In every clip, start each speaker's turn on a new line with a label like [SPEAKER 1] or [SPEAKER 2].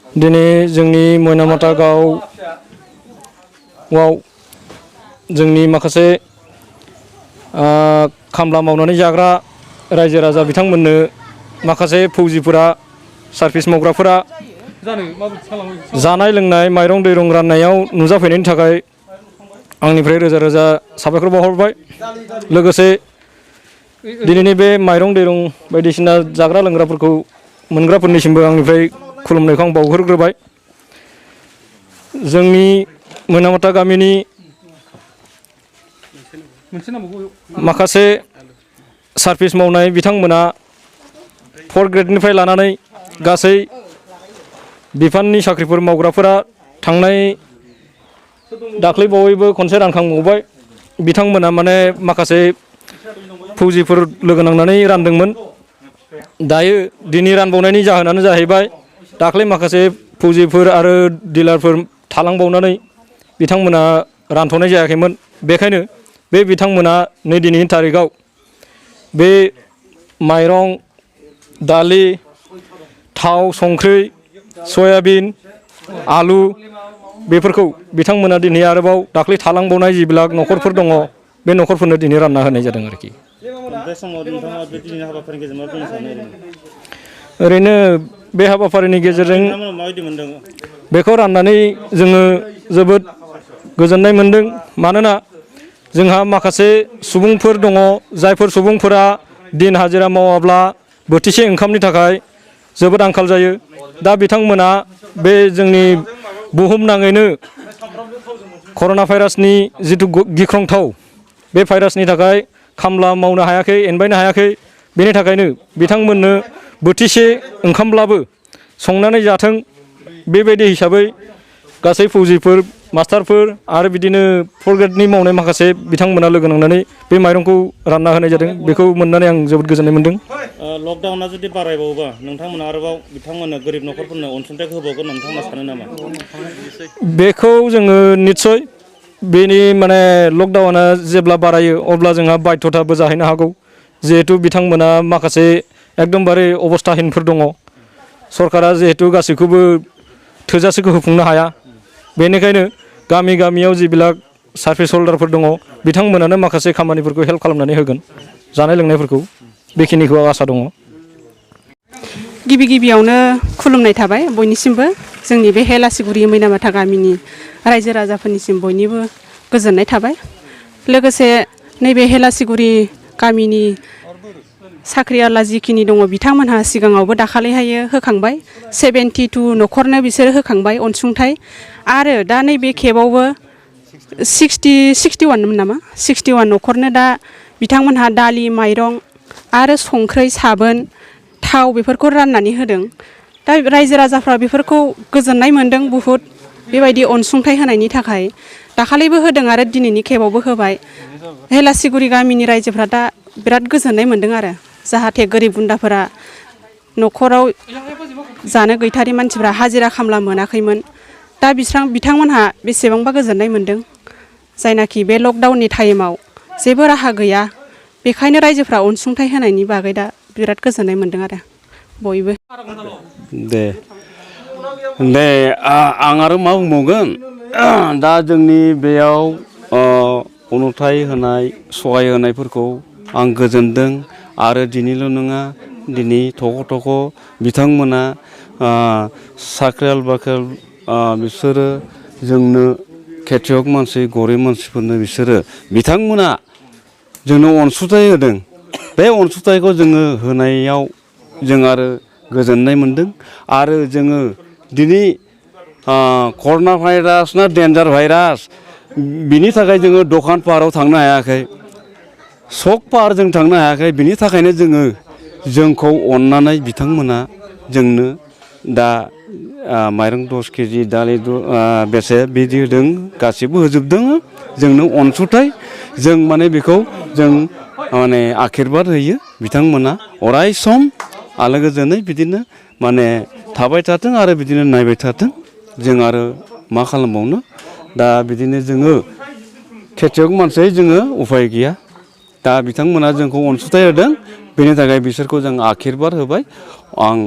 [SPEAKER 1] दिनै जोंनि मयनामाथा गावआव जोंनि माखासे खामला मावनानै जाग्रा रायजो राजा बिथांमोननो माखासे फौजिफोरा सार्भिस मावग्राफोरा जानाय लोंनाय माइरं दैरं राननायाव नुजाफैनायनि थाखाय आंनिफ्राय रोजा रोजा साबायखर बावहरबाय। लोगोसे दिनैनि बे माइरं दैरं बायदिसिना जाग्रा लोंग्राफोरखौ मोनग्राफोरनिसिमबो आंनिफ्राय खुलुमनायखौ आं बावहरग्रोबाय। जोंनि मयनामाथा गामिनि माखासे सार्भिस मावनाय बिथांमोना 4 ग्रेडनिफ्राय लानानै गासै बिफाननि साख्रिफोर मावग्राफोरा थांनाय दाख्लै बावैबो खनसे रानखांबावबाय। बिथांमोना माने माखासे फौजिफोर लोगो नांनानै रानदोंमोन। दायो दिनै रानबावनायनि जाहोनानो जाहैबाय दाख्लै माखासे फौजिफोर आरो डिलारफोर थालांबावनानै बिथांमोना रानथ'नाय जायाखैमोन। बेखायनो बे बिथांमोना नै दिनैनि थारिखआव बे माइरं दालि थाव संख्रि सयाबिन आलु बेफोरखौ बिथांमोना दिनै आरोबाव दाख्लै थालांबावनाय जिबिलाक न'खरफोर दङ बे न'खरफोरनो दिनै रानना होनाय जादों आरोखि। ओरैनो बे हाबाफारिनि गेजेरजों बेखौ राननानै जोङो जोबोद गोजोननाय मोनदों। मानोना जोंहा माखासे सुबुंफोर दङ जायफोर सुबुंफोरा दिन हाजिरा मावाब्ला बोथिसे ओंखामनि थाखाय जोबोद आंखाल जायो। दा बिथांमोना बे जोंनि बुहुमनाङैनो कर'ना भाइरासनि जिथु गिख्रंथाव बे भाइरासनि थाखाय खामला मावनो हायाखै एनबायनो हायाखै। बेनि थाखायनो बिथांमोननो बोथिसे ओंखामब्लाबो संनानै जाथों बेबायदि हिसाबै गासै फौजिफोर मास्टारफोर आरो बिदिनो 4 ग्रेडनि मावनाय माखासे बिथांमोना लोगो नांनानै बे माइरंखौ रानना होनाय जादों। बेखौ मोननानै आं जोबोद गोजोननाय मोनदों।
[SPEAKER 2] लकडाउना जुदि बारायबावोबा नोंथांमोना आरोबाव बिथांमोननो गोरिब न'खरफोरनो अनसुंथाइखौ होबावगोन नोंथांमोना सानो नामा?
[SPEAKER 1] बेखौ जोङो निस्सय बेनि माने लकडाउना जेब्ला बारायो अब्ला जोंहा बाध्यथाबो जाहैनो हागौ। जिहेथु बिथांमोना माखासे एकदमबारे अबस्थाहीनफोर दङ। सरकारा जिहेथु गासैखौबो थोजासेखौ होफुंनो हाया। बेनिखायनो गामि गामियाव जिबिलाक सार्भिस हल्डारफोर दङ बिथांमोनानो माखासे खामानिफोरखौ हेल्प खालामनानै होगोन जानाय लोंनायफोरखौ बेखिनिखौ आसा दङ।
[SPEAKER 3] गिबि गिबियावनो खुलुमनाय थाबाय बयनिसिमबो जोंनि बे हेलासिगुरि मैनामाथा गामिनि रायजो राजाफोरनिसिम बयनिबो गोजोननाय थाबाय। लोगोसे नैबे हेलासिगुरि गामिनि साख्रिआवला जिखिनि दङ बिथांमोनहा सिगाङावबो दाखालिहायो होखांबाय 72 न'खरनो बिसोरो होखांबाय अनसुंथाइ। आरो दा नैबे खेबावबो 61मोन नामा 61 न'खरनो दा बिथांमोनहा दालि माइरं आरो संख्रै साबोन थाव बेफोरखौ राननानै होदों। दा रायजो राजाफ्रा बेफोरखौ गोजोननाय मोन्दों बुहुद बेबायदि अनसुंथाइ होनायनि थाखाय। दाखालिबो होदों आरो दिनैनि खेबावबो होबाय। हेलासिगुरि गामिनि रायजोफ्रा दा बिराद गोजोननाय मोन्दों आरो जाहाथे गोरिब गुन्द्राफोरा न'खराव जानो गैथारि मानसिफ्रा हाजिरा खामला मोनाखैमोन। दा बिथांमोनहा बेसेबांबा गोजोननाय मोन्दों। जायनाखि बे लकडाउननि टाइमाव जेबो राहा गैया बेखायनो रायजोफ्रा अनसुंथाइ होनायनि बागै दा बिराद गोजोननाय मोन्दों आरो बयबो।
[SPEAKER 4] दे आं आरो मा बुंबावगोन दा जोंनि बेयाव अनसुंथाइ होनाय सहाय होनायफोरखौ आं गोजोनदों। आरो दिनैल' नङा दिनै थख' बिथांमोना साख्रियाल बाख्रियाल बिसोरो जोंनो खेथियक मानसि गरिब मानसिफोरनो बिसोरो बिथांमोना जोंनो अनसुंथाइ होदों। बे अनसुंथाइखौ जोङो होनायाव जों आरो गोजोननाय मोन्दों। आरो जोङो दिनै कर'ना भाइरास ना डेन्जार भाइरास बिनि थाखाय जोङो दखान पाहाराव थांनो हायाखै सक पाहार जों थांनो हायाखै। बिनि थाखायनो जोंखौ अननानै बिथांमोना जोंनो दा माइरं 10 केजि दालि बेसे बिदि होदों गासिबो होजोबदों जोंनो अनसुंथाइ। जों माने बेखौ जों माने आशिर्बाद होयो बिथांमोना अराय सम आलो गोजोनै बिदिनो माने थाबाय थाथों आरो बिदिनो नायबाय थाथों। जों आरो मा खालामबावनो दा बिदिनो जोङो खेथियक मानसि जोङो उफाय गैया। दा बिथांमोना जोंखौ अनसुंथाइ होदों बेनि थाखाय बिसोरखौ जों आखिरबाद होबाय आं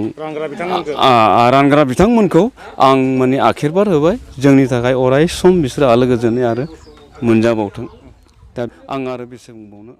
[SPEAKER 4] रानग्रा बिथांमोनखौ आं माने आखिरबाद होबाय जोंनि थाखाय अराय सम बिसोरो आलो गोजोनै आरो मोनजाबावथों दा आं आरो बेसे बुंबावनो